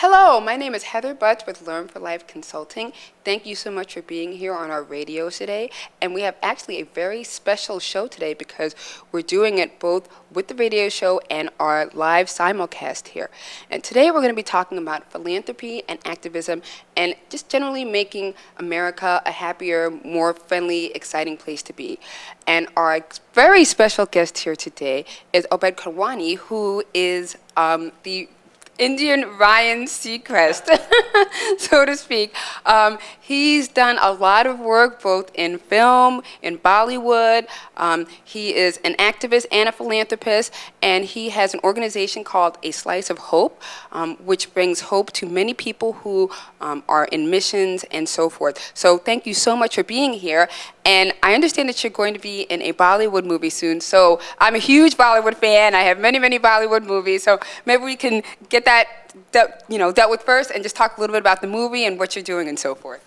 Hello, my name is Heather Butts with LearnForLife Consulting. Thank you so much for being here on our radio today. And we have actually a very special show today because we're doing it both with the radio show and our live simulcast here. And today we're going to be talking about philanthropy and activism and just generally making America a happier, more friendly, exciting place to be. And our very special guest here today is Obaid Kadwani, who is the Indian Ryan Seacrest, so to speak. He's done a lot of work both in film, in Bollywood. He is an activist and a philanthropist, and he has an organization called A Slice of Hope, which brings hope to many people who are in missions and so forth. So thank you so much for being here. And I understand that you're going to be in a Bollywood movie soon. So I'm a huge Bollywood fan. I have many, many Bollywood movies. So maybe we can get that dealt with first and just talk a little bit about the movie and what you're doing and so forth.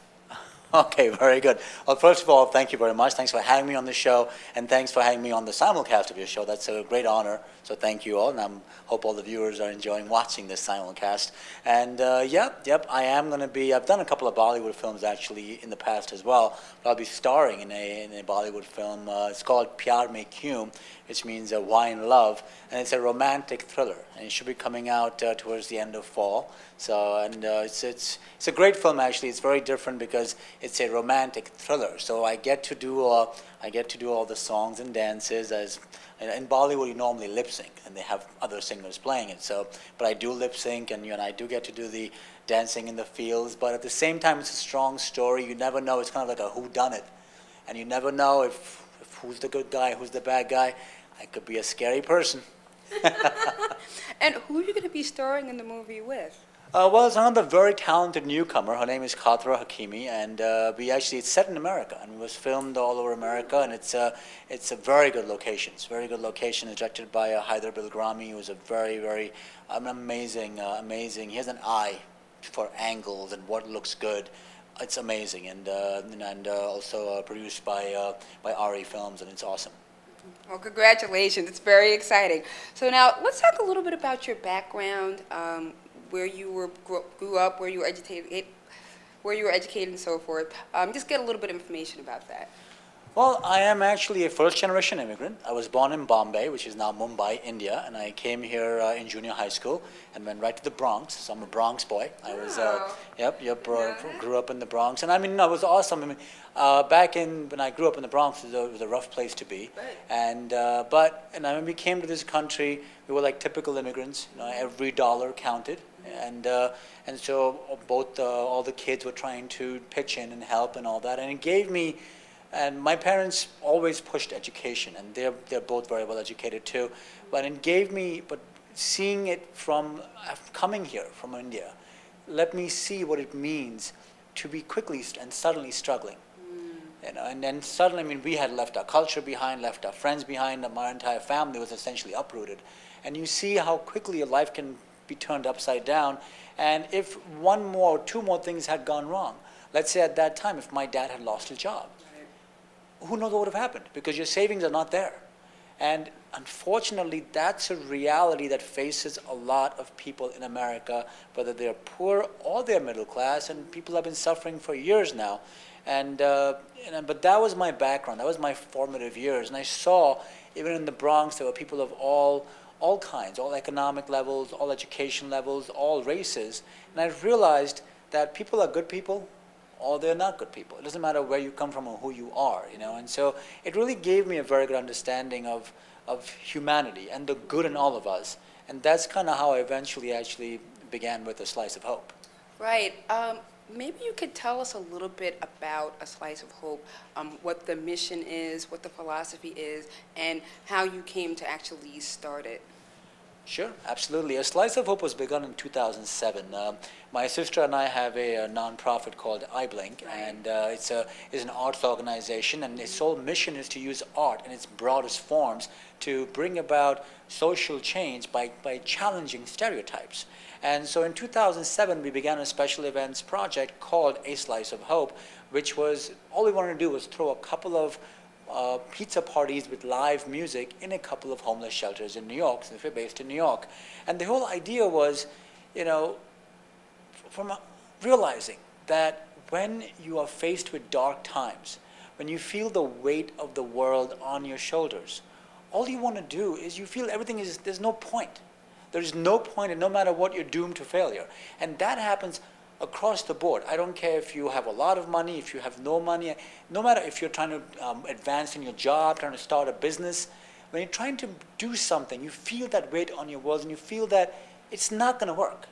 Okay, very good. Well, first of all, thank you very much. Thanks for having me on the show, and thanks for having me on the simulcast of your show. That's a great honor, so thank you all, and I hope all the viewers are enjoying watching this simulcast. And yep, I am going to be, I've done a couple of Bollywood films actually in the past as well, but I'll be starring in a Bollywood film. It's called Pyar Mein Kyun, which means Why in Love, and it's a romantic thriller, and it should be coming out towards the end of fall. So, and it's a great film actually. It's very different because it's a romantic thriller. So I get to do all the songs and dances. As in Bollywood, you normally lip sync, and they have other singers playing it. So, but I do lip sync, and I do get to do the dancing in the fields. But at the same time, it's a strong story. You never know. It's kind of like a whodunit, and you never know if who's the good guy, who's the bad guy. I could be a scary person. And who are you going to be starring in the movie with? Well, it's another very talented newcomer. Her name is Khatra Hakimi, and it's set in America, and it was filmed all over America, and it's a very good location. It's a very good location. It's directed by Haider Bilgrami, who is a very amazing. He has an eye for angles and what looks good. It's amazing, and also produced by Ari Films, and it's awesome. Well, congratulations. It's very exciting. So now let's talk a little bit about your background, where you grew up, where you were educated, and so forth. Just get a little bit of information about that. Well, I am actually a first-generation immigrant. I was born in Bombay, which is now Mumbai, India, and I came here in junior high school and went right to the Bronx. So I'm a Bronx boy. I was, grew up in the Bronx, and I mean, it was awesome. I mean, when I grew up in the Bronx, it was a rough place to be. Right. And when we came to this country, we were like typical immigrants. Every dollar counted, and so all the kids were trying to pitch in and help and all that, and it gave me. And my parents always pushed education, and they're both very well educated too. But seeing it from coming here from India, let me see what it means to be quickly and suddenly struggling. And then suddenly, I mean, we had left our culture behind, left our friends behind, and my entire family was essentially uprooted. And you see how quickly your life can be turned upside down. And if one more or two more things had gone wrong, let's say at that time, if my dad had lost his job, who knows what would have happened, because your savings are not there. And unfortunately, that's a reality that faces a lot of people in America, whether they're poor or they're middle class, and people have been suffering for years now. But that was my background, that was my formative years, and I saw, even in the Bronx, there were people of all kinds, all economic levels, all education levels, all races, and I realized that people are good people, or they're not good people. It doesn't matter where you come from or who you are, And so it really gave me a very good understanding of humanity and the good in all of us. And that's kind of how I eventually actually began with A Slice of Hope. Right. Maybe you could tell us a little bit about A Slice of Hope, what the mission is, what the philosophy is, and how you came to actually start it. Sure, absolutely. A Slice of Hope was begun in 2007. My sister and I have a nonprofit called iBlink, and it's an arts organization, and its sole mission is to use art in its broadest forms to bring about social change by challenging stereotypes. And so in 2007, we began a special events project called A Slice of Hope, which was, all we wanted to do was throw a couple of pizza parties with live music in a couple of homeless shelters in New York, since we're based in New York. And the whole idea was, from realizing that when you are faced with dark times, when you feel the weight of the world on your shoulders, all you want to do is you feel everything is, there's no point. There's no point, and no matter what, you're doomed to failure. And that happens across the board. I don't care if you have a lot of money, if you have no money, no matter if you're trying to advance in your job, trying to start a business. When you're trying to do something, you feel that weight on your walls, and you feel that it's not going to work.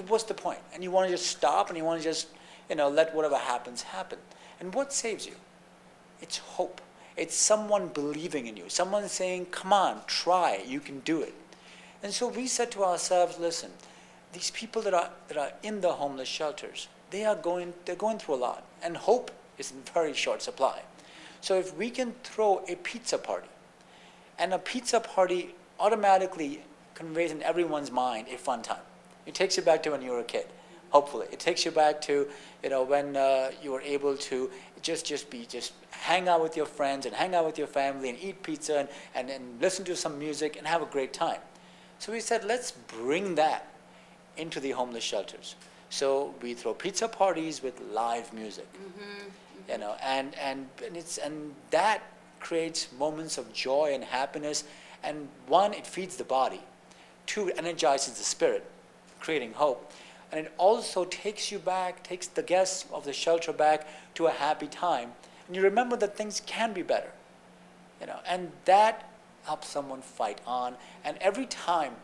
What's the point? And you want to just stop, and you want to just, let whatever happens happen. And what saves you? It's hope. It's someone believing in you, someone saying, come on, try, you can do it. And so we said to ourselves, listen, these people that are in the homeless shelters, they're going through a lot, and hope is in very short supply. So if we can throw a pizza party, and a pizza party automatically conveys in everyone's mind a fun time. It takes you back to when you were a kid, hopefully. It takes you back to when you were able to just hang out with your friends and hang out with your family and eat pizza and listen to some music and have a great time. So we said, let's bring that into the homeless shelters. So we throw pizza parties with live music, and that creates moments of joy and happiness. And one, it feeds the body. Two, it energizes the spirit, creating hope. And it also takes the guests of the shelter back to a happy time. And you remember that things can be better, and that helps someone fight on. And every time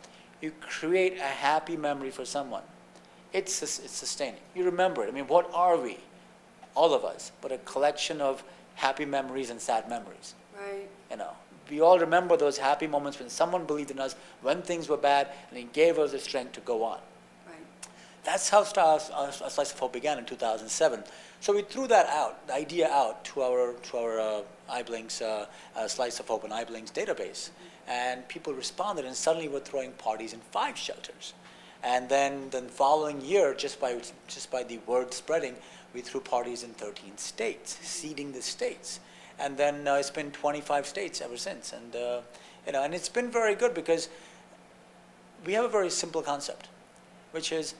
you create a happy memory for someone, it's sustaining. You remember it. I mean, what are we? All of us, but a collection of happy memories and sad memories. Right. We all remember those happy moments when someone believed in us, when things were bad, and he gave us the strength to go on. Right. That's how A Slice of Hope began in 2007. So we threw that out, the idea out to our iBlinks Slice of Hope and iBlinks database, and people responded, and suddenly we're throwing parties in 5 shelters. And then the following year, just by the word spreading, we threw parties in 13 states, seeding the states. And then it's been 25 states ever since. And and it's been very good because we have a very simple concept, which is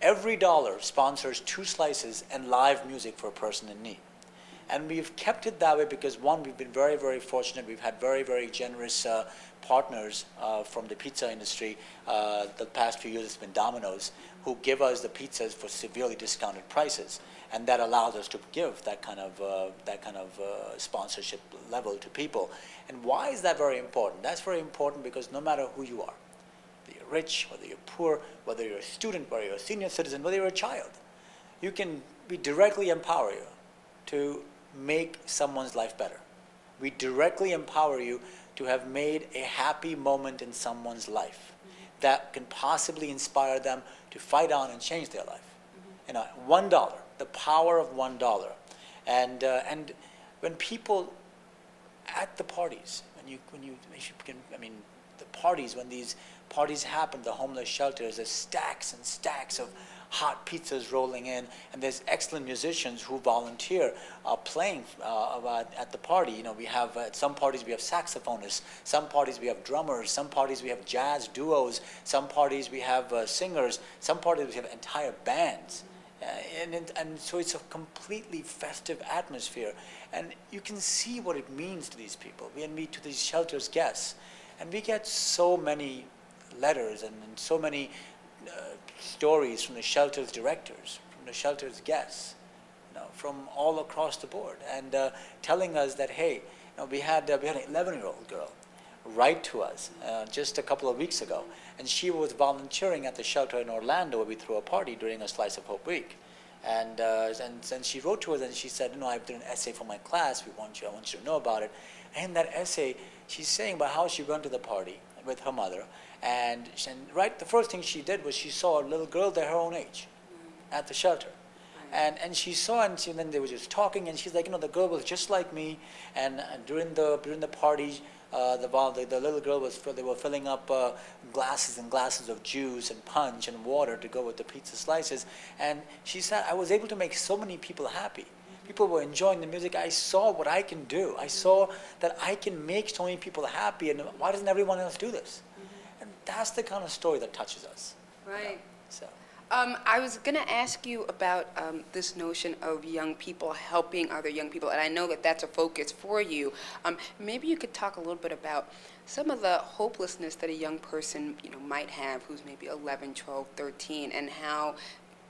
every dollar sponsors 2 slices and live music for a person in need. And we've kept it that way because, one, we've been very, very fortunate. We've had very, very generous partners from the pizza industry. The past few years it's been Domino's, who give us the pizzas for severely discounted prices. And that allows us to give that kind of sponsorship level to people. And why is that very important? That's very important because no matter who you are, whether you're rich, whether you're poor, whether you're a student, whether you're a senior citizen, whether you're a child, we directly empower you to make someone's life better. We directly empower you to have made a happy moment in someone's life that can possibly inspire them to fight on and change their life. $1, the power of $1. And when people at the parties, the parties, when these parties happen, the homeless shelters, there's stacks and stacks of hot pizzas rolling in, and there's excellent musicians who volunteer playing at the party. We have at some parties we have saxophonists, some parties we have drummers, some parties we have jazz duos, some parties we have singers, some parties we have entire bands. And so it's a completely festive atmosphere, and you can see what it means to these people. We meet to these shelters guests, and we get so many letters and so many stories from the shelter's directors, from the shelter's guests, from all across the board, and telling us that, hey, we had an 11-year-old girl write to us just a couple of weeks ago, and she was volunteering at the shelter in Orlando where we threw a party during a Slice of Hope week. And she wrote to us and she said, I've done an essay for my class. I want you to know about it. And in that essay, she's saying about how she went to the party with her mother. And the first thing she did was she saw a little girl there her own age at the shelter. And she saw, and then they were just talking, and she's like, the girl was just like me. And during the party, the little girl they were filling up glasses and glasses of juice and punch and water to go with the pizza slices. And she said, I was able to make so many people happy. People were enjoying the music. I saw what I can do. I saw that I can make so many people happy, and why doesn't everyone else do this? And that's the kind of story that touches us. Right. So I was going to ask you about this notion of young people helping other young people, and I know that that's a focus for you. Maybe you could talk a little bit about some of the hopelessness that a young person, might have who's maybe 11, 12, 13, and how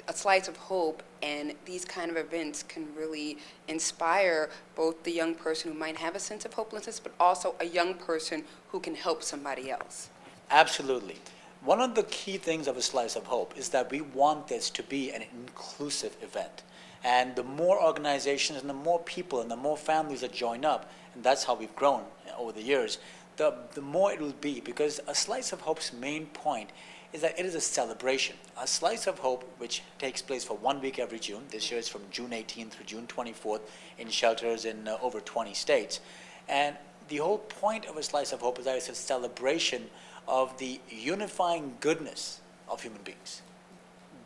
a slice of hope and these kind of events can really inspire both the young person who might have a sense of hopelessness, but also a young person who can help somebody else. Absolutely. One of the key things of a slice of hope is that we want this to be an inclusive event. And the more organizations and the more people and the more families that join up, and that's how we've grown over the years, the more it will be. Because a slice of hope's main point is that it is a celebration. A slice of hope, which takes place for 1 week every June. This year it's from June 18th through June 24th in shelters in over 20 states. And the whole point of a slice of hope is that it's a celebration of the unifying goodness of human beings.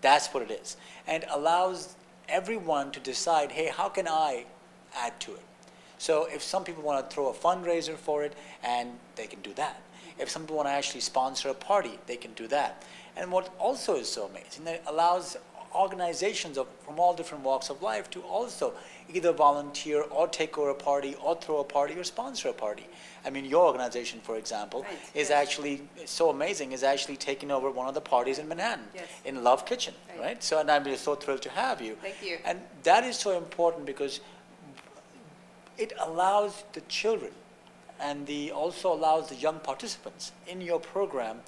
That's what it is. And allows everyone to decide, hey, how can I add to it? So if some people want to throw a fundraiser for it, and they can do that. If some people want to actually sponsor a party, they can do that. And what also is so amazing, that it allows organizations from all different walks of life to also either volunteer or take over a party or throw a party or sponsor a party. I mean, your organization, for example, Right, is yes. actually so amazing, is actually taking over one of the parties in Manhattan, Yes. in Love Kitchen, Right. right? So, and I'm just so thrilled to have you. Thank you. And that is so important because it allows the children and also allows the young participants in your program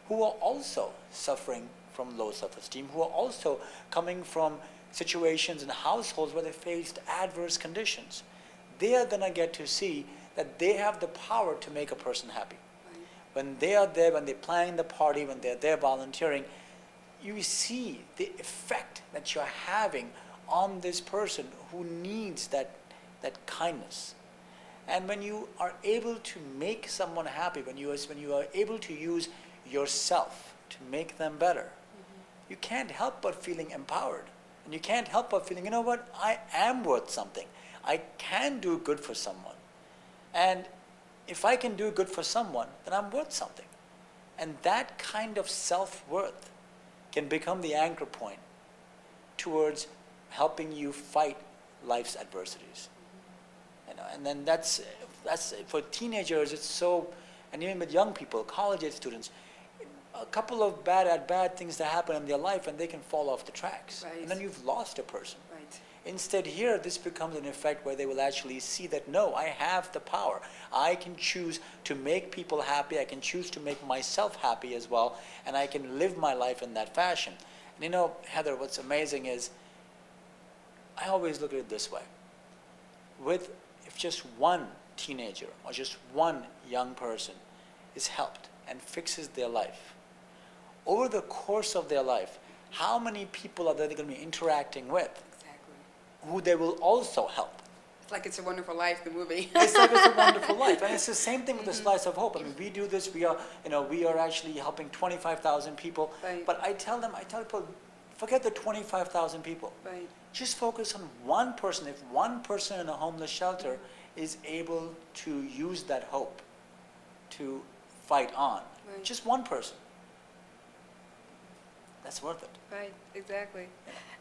who are also suffering from low self-esteem, who are also coming from situations and households where they faced adverse conditions. They are going to get to see that they have the power to make a person happy. Right. When they are there, when they're planning the party, when they're there volunteering, you see the effect that you're having on this person who needs that kindness. And when you are able to make someone happy, when you are able to use yourself to make them better, you can't help but feeling empowered. And you can't help but feeling, you know what, I am worth something. I can do good for someone. And if I can do good for someone, then I'm worth something. And that kind of self-worth can become the anchor point towards helping you fight life's adversities. And then that's for teenagers, it's so, and even with young people, college-age students, a couple of bad things that happen in their life and they can fall off the tracks. Right. And then you've lost a person. Right. Instead here, this becomes an effect where they will actually see that, no, I have the power. I can choose to make people happy. I can choose to make myself happy as well. And I can live my life in that fashion. And Heather, what's amazing is, I always look at it this way. If just one teenager or just one young person is helped and fixes their life, over the course of their life, how many people are they going to be interacting with Exactly. who they will also help? It's like It's a Wonderful Life, the movie. It's like It's a Wonderful Life. And it's the same thing with the Slice of Hope. I mean, we do this, we are actually helping 25,000 people. Right. But I tell people, forget the 25,000 people. Right. Just focus on one person. If one person in a homeless shelter is able to use that hope to fight on, Right. just one person, that's worth it. Right, exactly.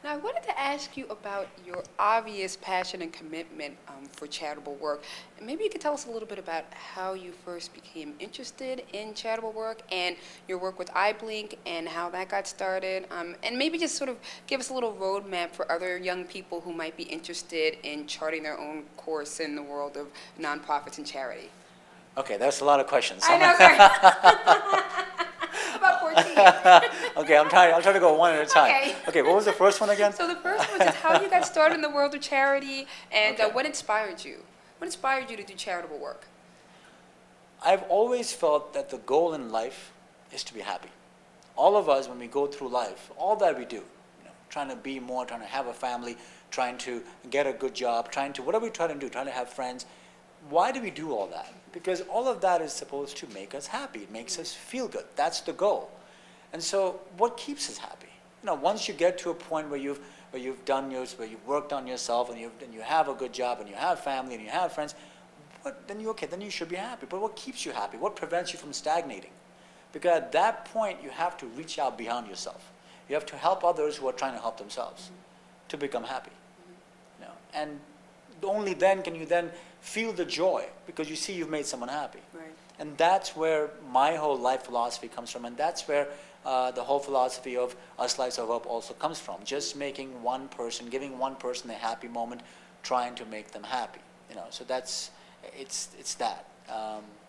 Now, I wanted to ask you about your obvious passion and commitment for charitable work. And maybe you could tell us a little bit about how you first became interested in charitable work and your work with iBlink and how that got started. And maybe just sort of give us a little roadmap for other young people who might be interested in charting their own course in the world of nonprofits and charity. Okay, that's a lot of questions. I know, sorry. About 14. Okay, I'll try to go one at a time. Okay. What was the first one again? So the first one is how you got started in the world of charity and Okay. what inspired you? What inspired you to do charitable work? I've always felt that the goal in life is to be happy. All of us, when we go through life, all that we do, trying to be more, trying to have a family, trying to get a good job, whatever we try to do, trying to have friends, why do we do all that? Because all of that is supposed to make us happy. It makes us feel good. That's the goal. And so what keeps us happy? Once you get to a point where you've worked on yourself and you have a good job and you have family and you have friends, then you should be happy. But what keeps you happy? What prevents you from stagnating? Because at that point, you have to reach out beyond yourself. You have to help others who are trying to help themselves to become happy. You know, and only then can you then feel the joy because you see you've made someone happy. Right. And that's where my whole life philosophy comes from, and that's where the whole philosophy of A Slice of Hope also comes from. Just making one person, giving one person a happy moment, trying to make them happy. You know, so that's it's that,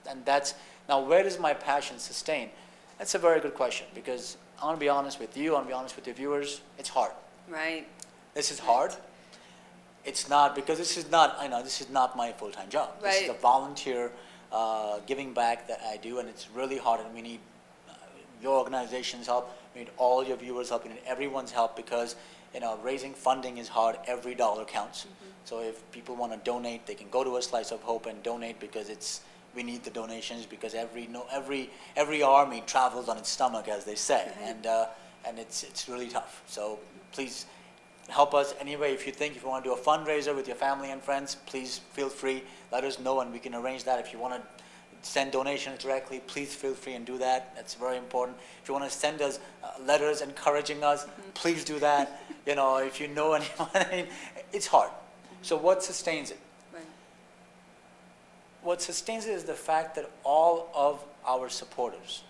and that's now where does my passion sustain? That's a very good question because I want to be honest with you. I want to be honest with your viewers. It's hard. Right. This is hard. It's not because this is not. I know this is not my full-time job. Right. This is a volunteer giving back that I do, and it's really hard. And we need your organization's help. We need all your viewers' help. We need everyone's help because raising funding is hard. Every dollar counts. So if people want to donate, they can go to A Slice of Hope and donate because we need the donations because every army travels on its stomach, as they say, and it's really tough. So please help us anyway. If you want to do a fundraiser with your family and friends, please feel free. Let us know and we can arrange that. If you want to send donations directly, please feel free and do that. That's very important. If you want to send us letters encouraging us, please do that. If you know anyone, it's hard. So what sustains it? Right. What sustains it is the fact that all of our supporters,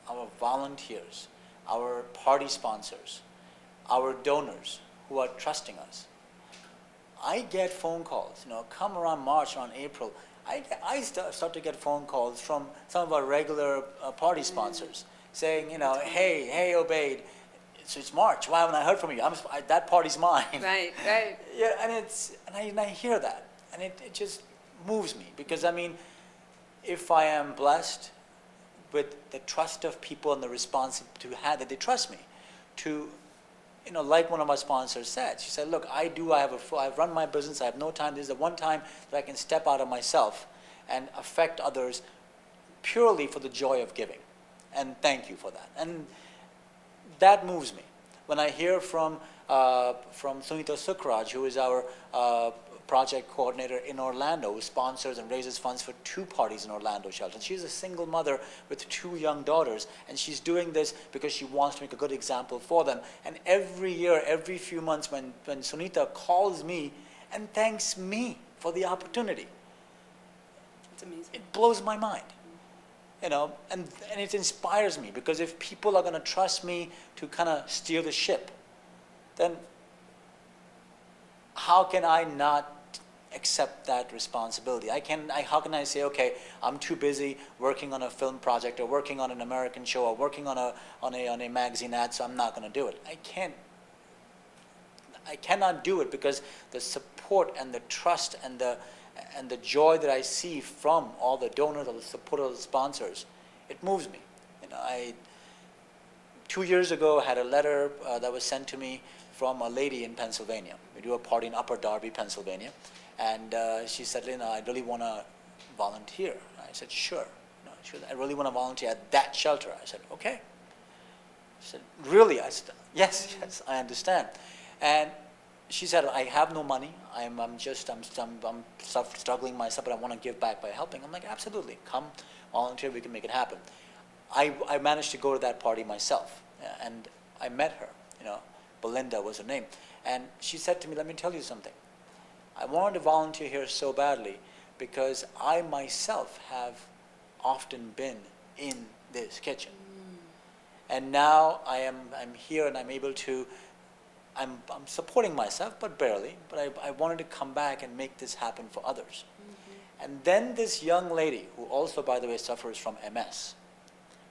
our volunteers, our party sponsors, our donors who are trusting us. I get phone calls, come around March, around April, I start to get phone calls from some of our regular party sponsors saying, hey, Obaid, it's March. Why haven't I heard from you? That party's mine. Right, right. Yeah, and I hear that, and it just moves me because if I am blessed with the trust of people and the response that they trust me, to, like one of my sponsors said, she said, look, I've run my business. I have no time. This is the one time that I can step out of myself and affect others purely for the joy of giving, and thank you for that. And that moves me. When I hear from Sunita Sukraj, who is our project coordinator in Orlando, who sponsors and raises funds for 2 parties in Orlando shelter. She's a single mother with 2 young daughters, and she's doing this because she wants to make a good example for them. And every year, every few months, when Sunita calls me and thanks me for the opportunity, It's amazing. it blows my mind. And it inspires me because if people are going to trust me to kind of steer the ship, then how can I not accept that responsibility? How can I say, okay, I'm too busy working on a film project or working on an American show or working on a magazine ad, so I'm not going to do it. I cannot do it because the support and the trust and the joy that I see from all the donors, all the supporters, all the sponsors, it moves me. 2 years ago, I had a letter that was sent to me from a lady in Pennsylvania. We do a party in Upper Darby, Pennsylvania, and she said, I really want to volunteer. I said, sure. She said, I really want to volunteer at that shelter. I said, okay. She said, really? I said, yes, I understand. And she said, I have no money. I'm struggling myself, but I want to give back by helping. I'm like, absolutely. Come, volunteer. We can make it happen. I managed to go to that party myself, and I met her. Belinda was her name. And she said to me, let me tell you something. I wanted to volunteer here so badly because I myself have often been in this kitchen. And now I'm here and I'm able to, I'm supporting myself, but barely, but I wanted to come back and make this happen for others. And then this young lady, who also, by the way, suffers from MS,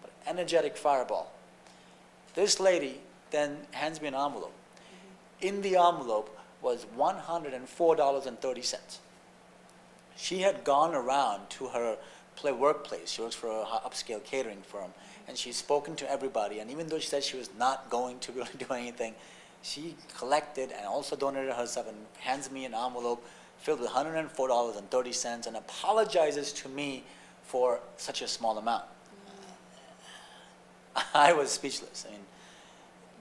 but energetic fireball, this lady then hands me an envelope. In the envelope was $104.30. She had gone around to her workplace. She works for an upscale catering firm, and she's spoken to everybody. And even though she said she was not going to really do anything, she collected and also donated herself and hands me an envelope filled with $104.30 and apologizes to me for such a small amount. I was speechless.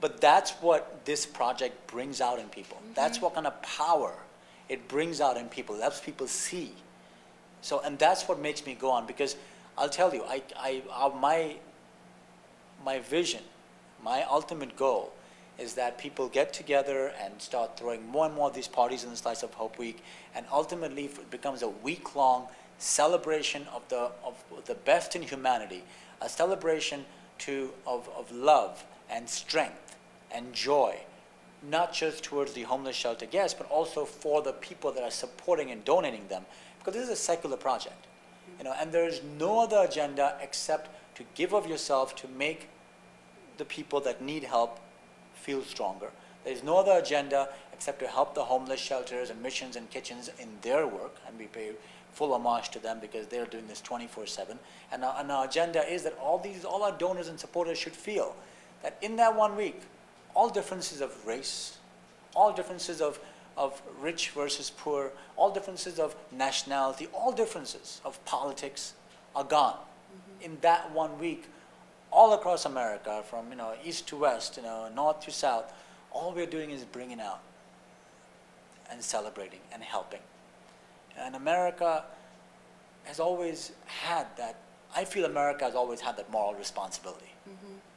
But that's what this project brings out in people. That's what kind of power it brings out in people. It helps people see. So, and that's what makes me go on, because I'll tell you, my vision, my ultimate goal is that people get together and start throwing more and more of these parties in the Slice of Hope Week, and ultimately it becomes a week-long celebration of the best in humanity, a celebration of love and strength and joy, not just towards the homeless shelter guests, but also for the people that are supporting and donating them, because this is a secular project, and there is no other agenda except to give of yourself to make the people that need help feel stronger. There is no other agenda except to help the homeless shelters and missions and kitchens in their work, and we pay full homage to them because they're doing this 24/7. And our agenda is that all our donors and supporters should feel that in that 1 week, all differences of race, all differences of rich versus poor, all differences of nationality, all differences of politics are gone. In that 1 week, all across America, from east to west, north to south, all we're doing is bringing out and celebrating and helping. And America has always had that. I feel America has always had that moral responsibility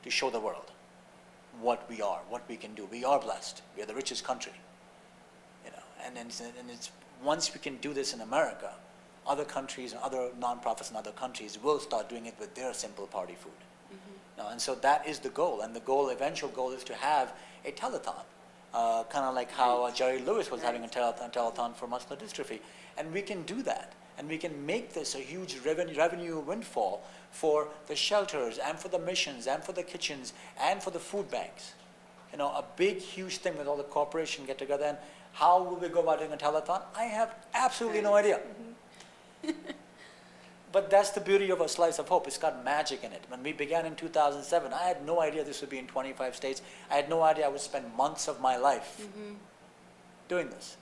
to show the world what we are, what we can do. We are blessed. We are the richest country. And it's once we can do this in America, other countries and other nonprofits in other countries will start doing it with their simple party food. And so that is the goal, and the eventual goal is to have a telethon, kind of like how Jerry Lewis was having a telethon for muscular dystrophy, and we can do that, and we can make this a huge revenue windfall for the shelters and for the missions and for the kitchens and for the food banks. A big, huge thing with all the corporations get together. And how will we go about doing a telethon? I have absolutely no idea. But that's the beauty of a Slice of Hope. It's got magic in it. When we began in 2007, I had no idea this would be in 25 states. I had no idea I would spend months of my life doing this.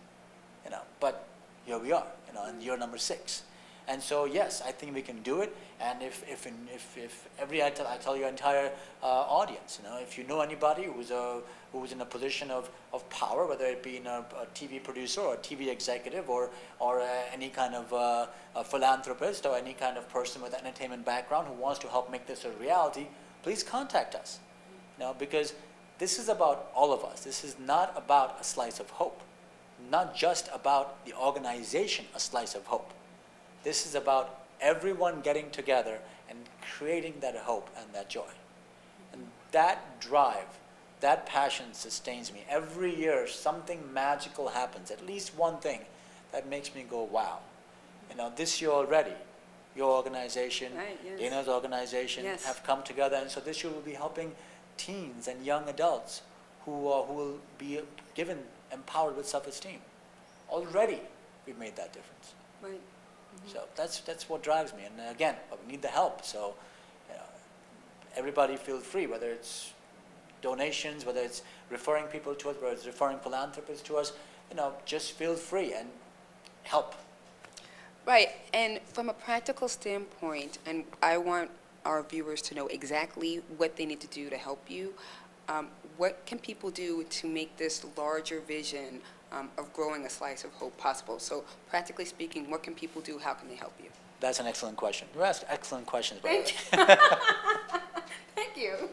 But here we are, in year number 6. And so yes, I think we can do it. And if I tell your entire audience, if you know anybody who's in a position of power, whether it be a TV producer or a TV executive or any kind of a philanthropist or any kind of person with an entertainment background who wants to help make this a reality, please contact us. Because this is about all of us. This is not about a Slice of Hope, not just about the organization, a Slice of Hope. This is about everyone getting together and creating that hope and that joy. And that drive, that passion sustains me. Every year something magical happens, at least one thing that makes me go, wow. This year already, your organization, Dana's organization have come together, and so this year we'll be helping teens and young adults who will be empowered with self-esteem. Already we've made that difference. Right. So that's what drives me. And again, we need the help. So everybody feel free, whether it's donations, whether it's referring people to us, whether it's referring philanthropists to us, just feel free and help. Right. And from a practical standpoint, and I want our viewers to know exactly what they need to do to help you, what can people do to make this larger vision of growing a Slice of Hope possible? So practically speaking, what can people do? How can they help you? That's an excellent question. You asked excellent questions, by the way. Thank you.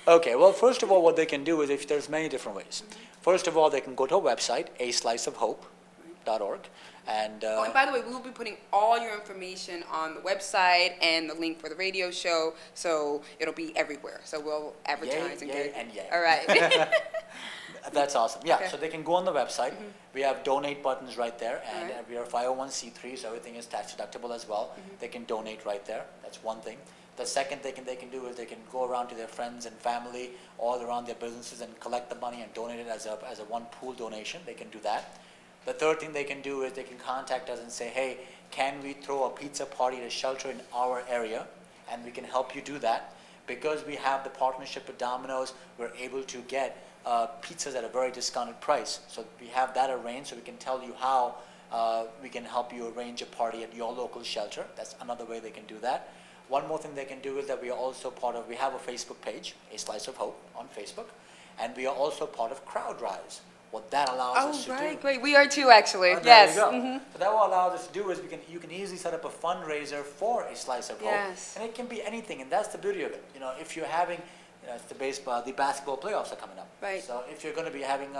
Okay, well, first of all, what they can do is, if there's many different ways. First of all, they can go to our website, asliceofhope.org. And by the way, we will be putting all your information on the website and the link for the radio show, so it'll be everywhere. So we'll advertise and get it. And yay. All right. That's awesome. Yeah, Okay. so they can go on the website. We have donate buttons right there, and we are 501c3, so everything is tax deductible as well. They can donate right there. That's one thing. The second thing they can do is they can go around to their friends and family all around their businesses and collect the money and donate it as a one pool donation. They can do that. The third thing they can do is they can contact us and say, hey, can we throw a pizza party at a shelter in our area? And we can help you do that. Because we have the partnership with Domino's, we're able to get pizzas at a very discounted price. So we have that arranged, so we can tell you how we can help you arrange a party at your local shelter. That's another way they can do that. One more thing they can do is that we are also we have a Facebook page, A Slice of Hope on Facebook, and we are also part of Crowd Rise. What that allows us to do. Oh, right, great. We are too, actually. There Yes. you go. So that will allow us to do is you can easily set up a fundraiser for A Slice of Hope. Yes. And it can be anything, and that's the beauty of it. If you're having it's the basketball playoffs are coming up. Right. So if you're going to be having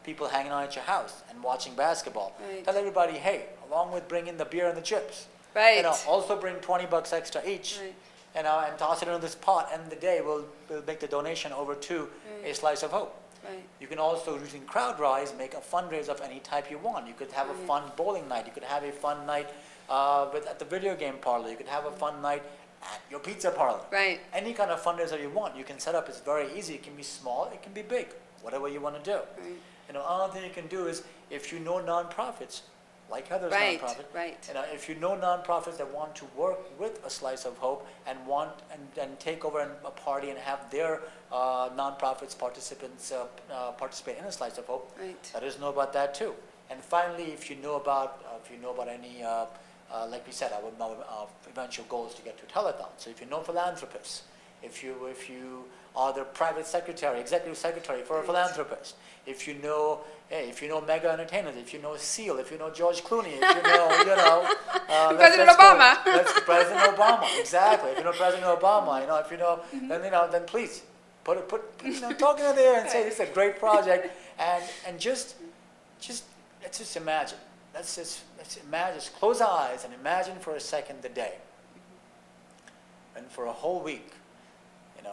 people hanging out at your house and watching basketball, Right. tell everybody, hey, along with bringing the beer and the chips, Right. also bring $20 extra each, Right. and toss it into this pot. And the day we'll make the donation over to a Slice of Hope. Right. You can also, using CrowdRise, make a fundraiser of any type you want. You could have a fun bowling night. You could have a fun night at the video game parlor. You could have a fun night at your pizza parlor. Right. Any kind of fundraiser you want, you can set up. It's very easy. It can be small. It can be big. Whatever you want to do. Right. Another thing you can do is, if you know nonprofits, like Heather's Right, nonprofit, right. if you know nonprofits that want to work with a Slice of Hope and want and take over a party and have their nonprofits participate in a Slice of Hope, Right. let us know about that too. And finally, if you know about any, like we said, our eventual goal is to get to a telethon. So if you know philanthropists, if you are the private secretary, executive secretary for a philanthropist, if you know mega entertainers, if you know Seal, if you know George Clooney, if you know, President Obama. Let's President Obama, exactly. If you know President Obama, if you know, then please put talk in there and say this is a great project, and just let's just imagine. Let's imagine. Just close our eyes and imagine for a second the day, and for a whole week,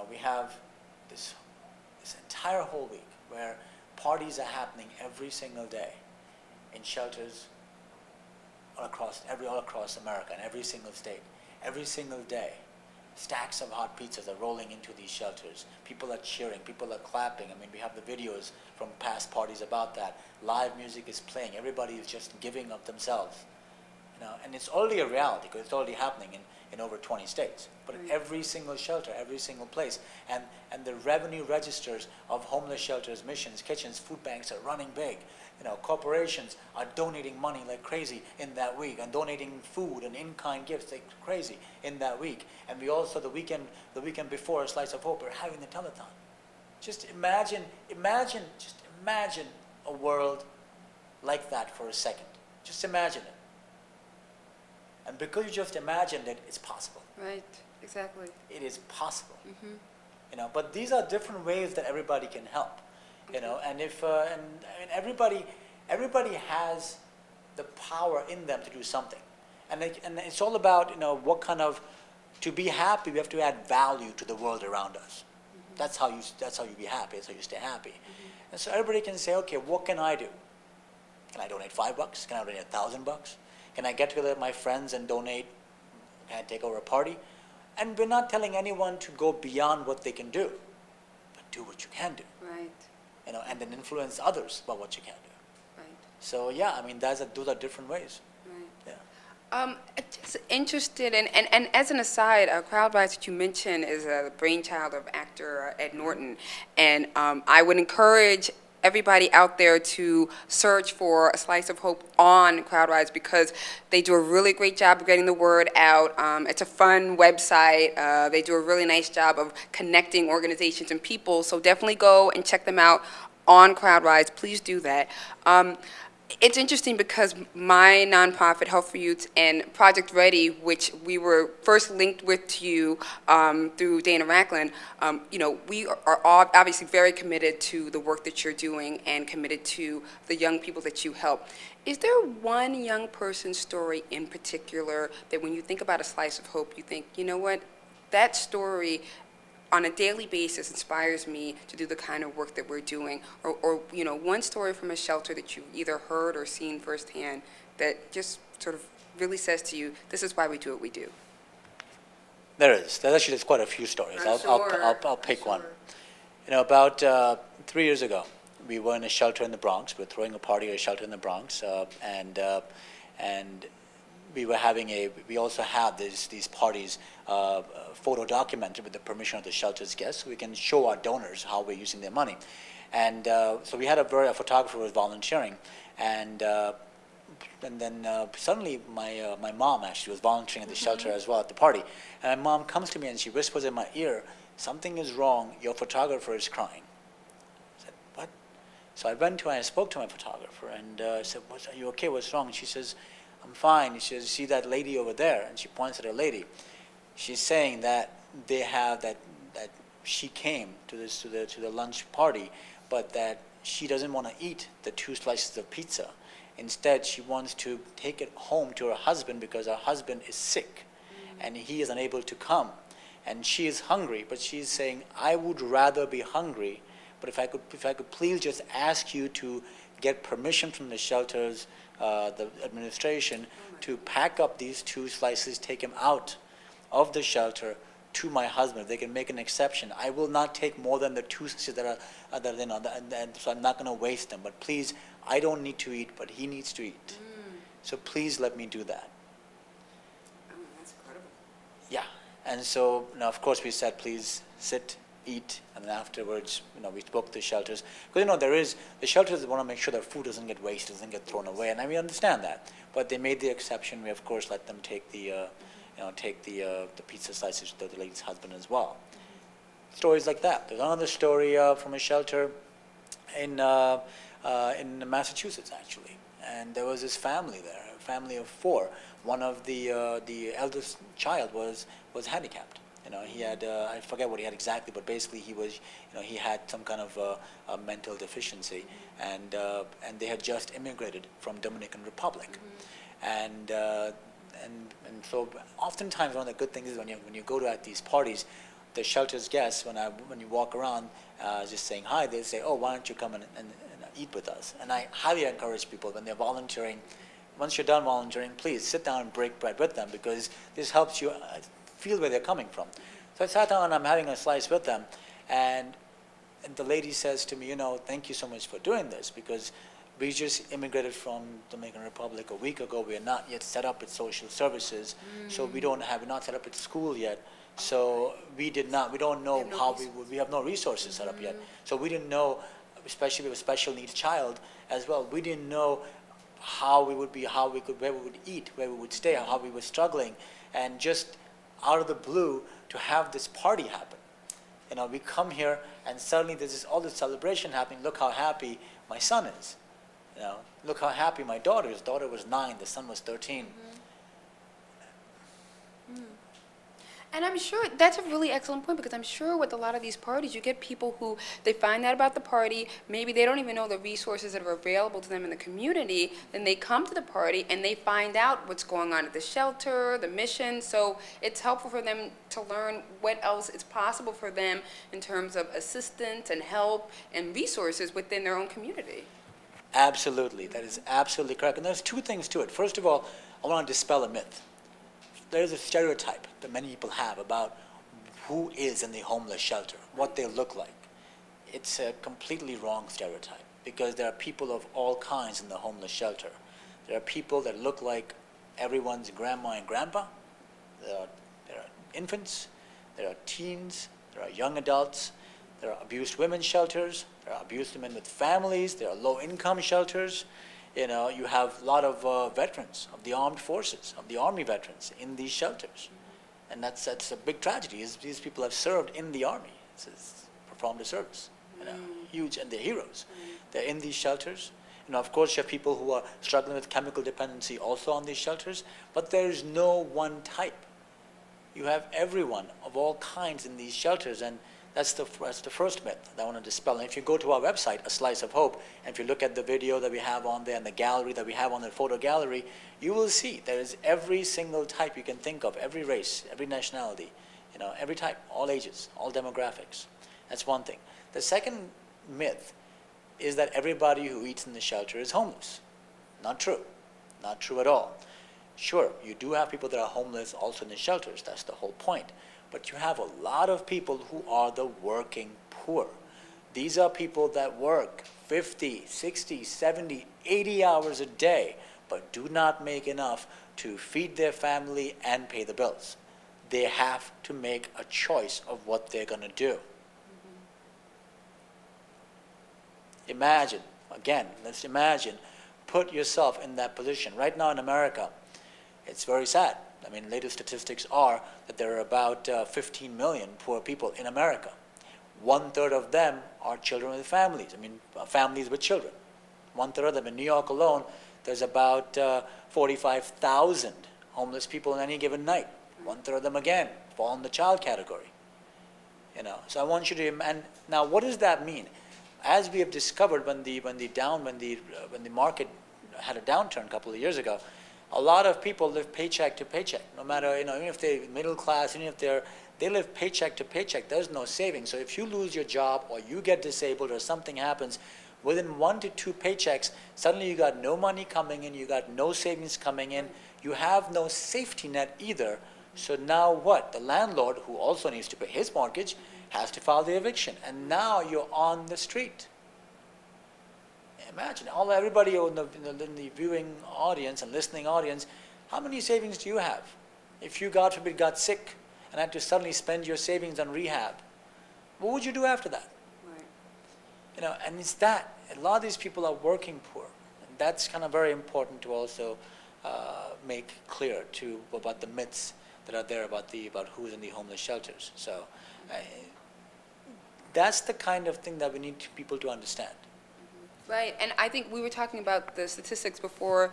we have this entire whole week where parties are happening every single day in shelters all across America, in every single state. Every single day, stacks of hot pizzas are rolling into these shelters. People are cheering, people are clapping. I mean, we have the videos from past parties about that. Live music is playing. Everybody is just giving of themselves. And it's already a reality because it's already happening in over 20 states. But in every single shelter, every single place, and the revenue registers of homeless shelters, missions, kitchens, food banks are running big. Corporations are donating money like crazy in that week, and donating food and in-kind gifts like crazy in that week. And we also, the weekend before Slice of Hope, we're having the telethon. Just imagine a world like that for a second. Just imagine it. And because you just imagined it, it's possible. Right. Exactly. It is possible. But these are different ways that everybody can help. And if everybody has the power in them to do something, and it's all about what kind of, to be happy we have to add value to the world around us. That's how you be happy. That's how you stay happy. And so everybody can say, okay, what can I do? Can I donate $5? Can I donate $1,000? Can I get together with my friends and donate? Can I take over a party? And we're not telling anyone to go beyond what they can do, but do what you can do. Right. And then influence others about what you can do. Right. So yeah, I mean, those are different ways. Right. Yeah. Just interested in, and as an aside, CrowdRise that you mentioned is a brainchild of actor Ed Norton, and I would encourage everybody out there to search for A Slice of Hope on CrowdRise because they do a really great job of getting the word out. It's a fun website. They do a really nice job of connecting organizations and people, so definitely go and check them out on CrowdRise. Please do that. It's interesting because my nonprofit, Health for Youth, and Project Ready, which we were first linked with to you through Dana Racklin, we are all obviously very committed to the work that you're doing and committed to the young people that you help. Is there one young person's story in particular that when you think about A Slice of Hope, you think, you know what, that story on a daily basis inspires me to do the kind of work that we're doing, or one story from a shelter that you've either heard or seen firsthand that just sort of really says to you, this is why we do what we do? There is. There's quite a few stories. I'll pick one. About 3 years ago, we were in a shelter in the Bronx. We were throwing a party at a shelter in the Bronx, and we also have these parties photo documented with the permission of the shelter's guests, so we can show our donors how we're using their money. And so we had a photographer who was volunteering, and then suddenly my mom actually was volunteering at the shelter as well at the party. And my mom comes to me and she whispers in my ear, "Something is wrong, your photographer is crying." I said, "What?" So I went to her and I spoke to my photographer and I said, "Are you okay? What's wrong?" And she says, "I'm fine." She says, "See that lady over there?" And she points at a lady. She's saying that they have that she came to the lunch party, but that she doesn't want to eat the 2 slices of pizza. Instead, she wants to take it home to her husband because her husband is sick and he is unable to come. And she is hungry, but she's saying, I would rather be hungry, but if I could please just ask you to get permission from the shelters, the administration, to pack up these 2 slices, take them out of the shelter to my husband. If they can make an exception, I will not take more than the 2 slices that are and so I'm not going to waste them. But please, I don't need to eat, but he needs to eat. So please let me do that. Oh, that's incredible. Yeah. And so, now, of course, we said, please sit, eat, and then afterwards, we spoke to the shelters. Because, the shelters want to make sure that food doesn't get wasted, doesn't get thrown away, and we understand that. But they made the exception. We, of course, let them take the pizza slices to the lady's husband as well. Stories like that. There's another story from a shelter in Massachusetts, actually. And there was this family there, a family of 4. One of the eldest child was handicapped. He had I forget what he had exactly, but basically he had some kind of a mental deficiency, and they had just immigrated from Dominican Republic, and so oftentimes one of the good things is when you go to these parties, the shelter's guests, when you walk around just saying hi, they say, oh, why don't you come and eat with us? And I highly encourage people when they're volunteering, once you're done volunteering, please sit down and break bread with them, because this helps you feel where they're coming from. So I sat down and I'm having a slice with them, and the lady says to me, thank you so much for doing this, because we just immigrated from Dominican Republic a week ago. We are not yet set up with social services, so we're not set up with school yet. So we don't know how we have no resources set up yet. So we didn't know, especially with a special needs child as well, we didn't know where we would eat, where we would stay, how we were struggling. And just out of the blue, to have this party happen. We come here and suddenly there's all this celebration happening. Look how happy my son is. Look how happy my daughter is. Daughter was 9, the son was 13. And I'm sure that's a really excellent point, because I'm sure with a lot of these parties, you get people who, they find out about the party, maybe they don't even know the resources that are available to them in the community, then they come to the party and they find out what's going on at the shelter, the mission, so it's helpful for them to learn what else is possible for them in terms of assistance and help and resources within their own community. Absolutely, that is absolutely correct. And there's 2 things to it. First of all, I want to dispel a myth. There's a stereotype that many people have about who is in the homeless shelter, what they look like. It's a completely wrong stereotype, because there are people of all kinds in the homeless shelter. There are people that look like everyone's grandma and grandpa. There are infants. There are teens. There are young adults. There are abused women's shelters. There are abused women with families. There are low-income shelters. You have a lot of veterans of the armed forces, of the Army veterans in these shelters. And that's a big tragedy. These people have served in the Army, performed a service, huge, and they're heroes. They're in these shelters. Of course, you have people who are struggling with chemical dependency also on these shelters, but there is no one type. You have everyone of all kinds in these shelters, and that's the first myth that I want to dispel. And if you go to our website, A Slice of Hope, and if you look at the video that we have on there and the gallery that we have on the photo gallery, you will see there is every single type you can think of, every race, every nationality, every type, all ages, all demographics. That's one thing. The second myth is that everybody who eats in the shelter is homeless. Not true. Not true at all. Sure, you do have people that are homeless also in the shelters. That's the whole point. But you have a lot of people who are the working poor. These are people that work 50, 60, 70, 80 hours a day, but do not make enough to feed their family and pay the bills. They have to make a choice of what they're going to do. Imagine, again, let's imagine, put yourself in that position. Right now in America, it's very sad. Latest statistics are that there are about 15 million poor people in America. 1/3 of them are children with families, families with children. 1/3 of them. In New York alone, there's about 45,000 homeless people in any given night. 1/3 of them, again, fall in the child category. So I want you to, and now what does that mean? As we have discovered when the market had a downturn a couple of years ago, a lot of people live paycheck to paycheck. No matter, even if they're middle class, even if they live paycheck to paycheck. There's no savings. So if you lose your job or you get disabled or something happens, within 1 to 2 paychecks, suddenly you got no money coming in, you got no savings coming in, you have no safety net either. So now what? The landlord, who also needs to pay his mortgage, has to file the eviction. And now you're on the street. Imagine, everybody in the viewing audience and listening audience, how many savings do you have? If you, God forbid, got sick and had to suddenly spend your savings on rehab, what would you do after that? Right. And it's that. A lot of these people are working poor. And that's kind of very important to also make clear about the myths that are there about who's in the homeless shelters. So that's the kind of thing that we need people to understand. Right, and I think we were talking about the statistics before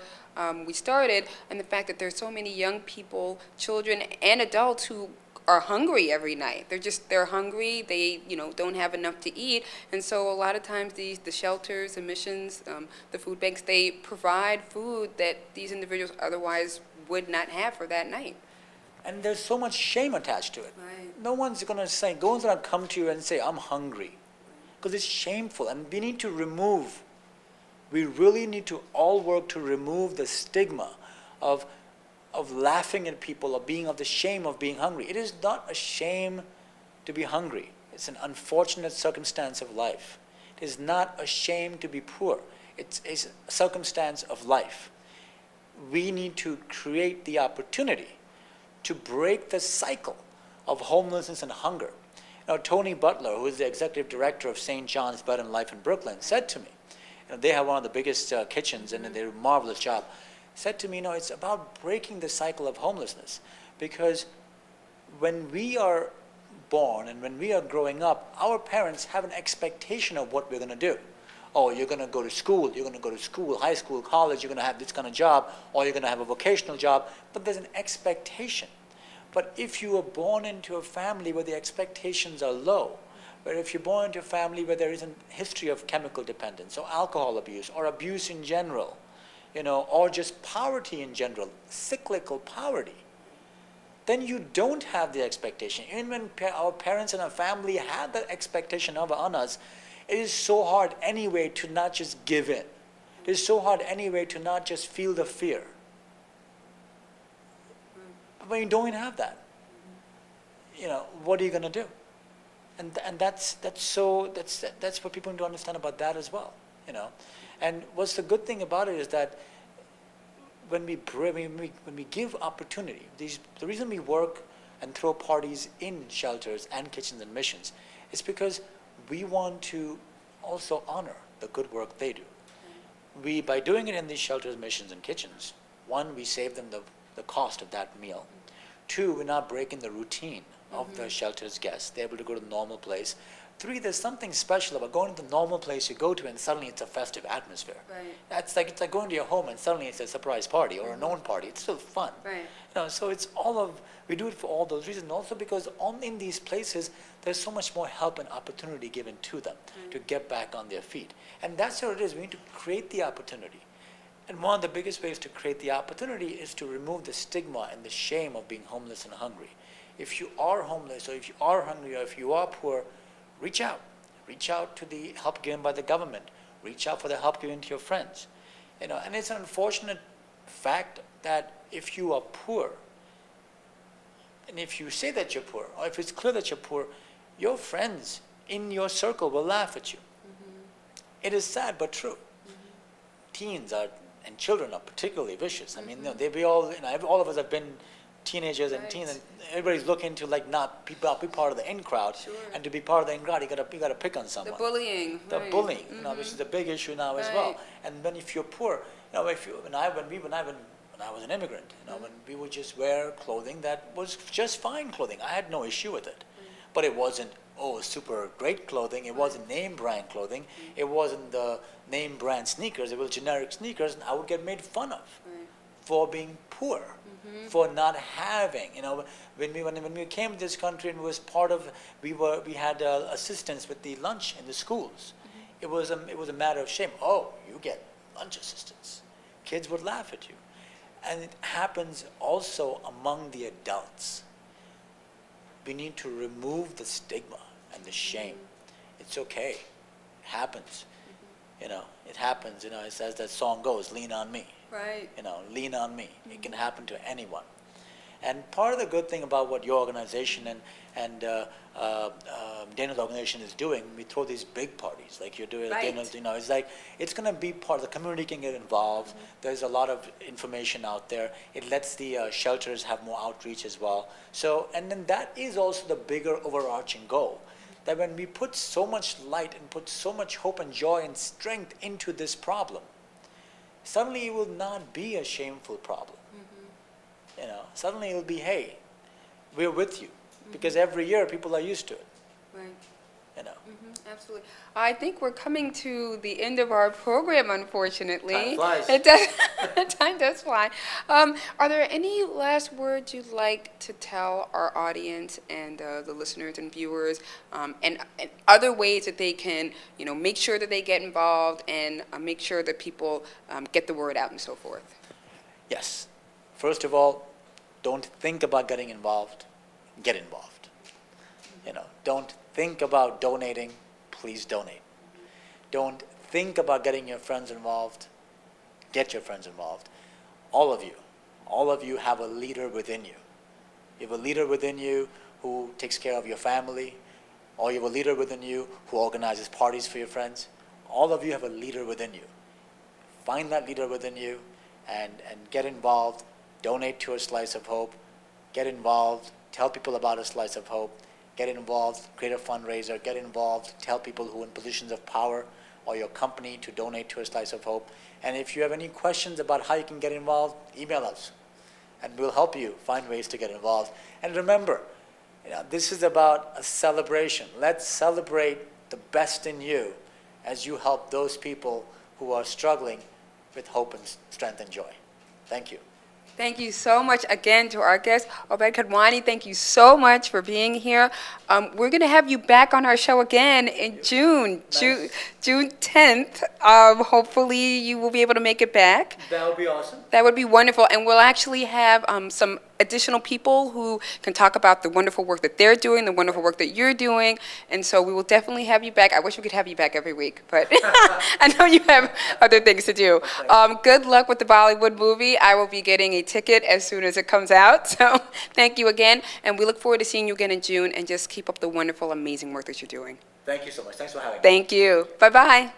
we started, and the fact that there's so many young people, children and adults who are hungry every night. They're hungry. They don't have enough to eat, and so a lot of times the shelters, the missions, the food banks, they provide food that these individuals otherwise would not have for that night. And there's so much shame attached to it. Right. No one's going to come to you and say, I'm hungry, because it's shameful, and we really need to all work to remove the stigma of laughing at people, of the shame of being hungry. It is not a shame to be hungry. It's an unfortunate circumstance of life. It is not a shame to be poor. It's a circumstance of life. We need to create the opportunity to break the cycle of homelessness and hunger. Tony Butler, who is the executive director of St. John's Bed and Life in Brooklyn, said to me, they have one of the biggest kitchens and they do a marvelous job, said to me, it's about breaking the cycle of homelessness, because when we are born and when we are growing up, our parents have an expectation of what we're going to do. Oh, you're going to go to school, high school, college, you're going to have this kind of job, or you're going to have a vocational job, but there's an expectation. But if you are born into a family where the expectations are low, where if you're born into a family where there is a history of chemical dependence or alcohol abuse or abuse in general, or just poverty in general, cyclical poverty, then you don't have the expectation. Even when our parents and our family had that expectation on us, it is so hard anyway to not just give in. It is so hard anyway to not just feel the fear. But when you don't have that, what are you going to do? And that's what people need to understand about that as well, And what's the good thing about it is that when we give opportunity, the reason we work and throw parties in shelters and kitchens and missions is because we want to also honor the good work they do. By doing it in these shelters, missions, and kitchens, 1, we save them the cost of that meal. 2, we're not breaking the routine of the shelter's guests. They're able to go to the normal place. 3, there's something special about going to the normal place you go to and suddenly it's a festive atmosphere. Right. It's like going to your home and suddenly it's a surprise party or a known party. It's still fun. Right. So it's we do it for all those reasons. Also because in these places, there's so much more help and opportunity given to them to get back on their feet. And that's what it is. We need to create the opportunity. And one of the biggest ways to create the opportunity is to remove the stigma and the shame of being homeless and hungry. If you are homeless, or if you are hungry, or if you are poor, reach out. Reach out to the help given by the government. Reach out for the help given to your friends. And it's an unfortunate fact that if you are poor, and if you say that you're poor, or if it's clear that you're poor, your friends in your circle will laugh at you. It is sad but true. Teens and children are particularly vicious. I mean, all of us have been teenagers and teens, and everybody's looking to not be part of the in crowd. Sure. And to be part of the in crowd, you gotta pick on someone. The bullying. Bullying, which is a big issue now as well. And then if you're poor, when I was an immigrant, when we would just wear clothing that was just fine clothing, I had no issue with it. But it wasn't super great clothing. It wasn't name brand clothing. It wasn't the name brand sneakers. It was generic sneakers, and I would get made fun of for being poor, for not having. You know, when we came to this country and was part of, we had assistance with the lunch in the schools. It was a matter of shame. Oh, you get lunch assistance. Kids would laugh at you, and it happens also among the adults. We need to remove the stigma and the shame. It's okay. It happens. You know, it happens. You know, it's as that song goes, lean on me. Right. You know, lean on me. It can happen to anyone. And part of the good thing about what your organization and Dana's organization is doing, we throw these big parties like you're doing. Right. Dana's, you know, it's like it's going to be part of the community can get involved. There's a lot of information out there. It lets the shelters have more outreach as well. So, and then that is also the bigger overarching goal. That when we put so much light and put so much hope and joy and strength into this problem, suddenly it will not be a shameful problem. You know, suddenly it will be, hey, we're with you. Because every year people are used to it. Right. You know. Absolutely. I think we're coming to the end of our program, unfortunately. Time flies. It does. Time does fly. Are there any last words you'd like to tell our audience and the listeners and viewers, and other ways that they can, you know, make sure that they get involved and make sure that people get the word out and so forth? Yes. First of all, don't think about getting involved. Get involved. You know, don't think about donating. Please donate. Don't think about getting your friends involved. Get your friends involved. All of you have a leader within you. You have a leader within you who takes care of your family, or you have a leader within you who organizes parties for your friends. All of you have a leader within you. Find that leader within you and get involved. Donate to A Slice of Hope. Get involved. Tell people about A Slice of Hope. Get involved. Create a fundraiser. Get involved. Tell people who are in positions of power or your company to donate to A Slice of Hope. And if you have any questions about how you can get involved, email us. And we'll help you find ways to get involved. And remember, you know, this is about a celebration. Let's celebrate the best in you as you help those people who are struggling with hope and strength and joy. Thank you. Thank you so much again to our guest, Obaid Kadwani. Thank you so much for being here. We're going to have you back on our show again in June, Nice. June 10th. Hopefully you will be able to make it back. That would be awesome. That would be wonderful. And we'll actually have some additional people who can talk about the wonderful work that they're doing, the wonderful work that you're doing. And so we will definitely have you back. I wish we could have you back every week, but I know you have other things to do. Good luck with the Bollywood movie. I will be getting a ticket as soon as it comes out. So thank you again. And we look forward to seeing you again in June, and just keep up the wonderful, amazing work that you're doing. Thank you so much. Thanks for having me. Thank you. Bye-bye.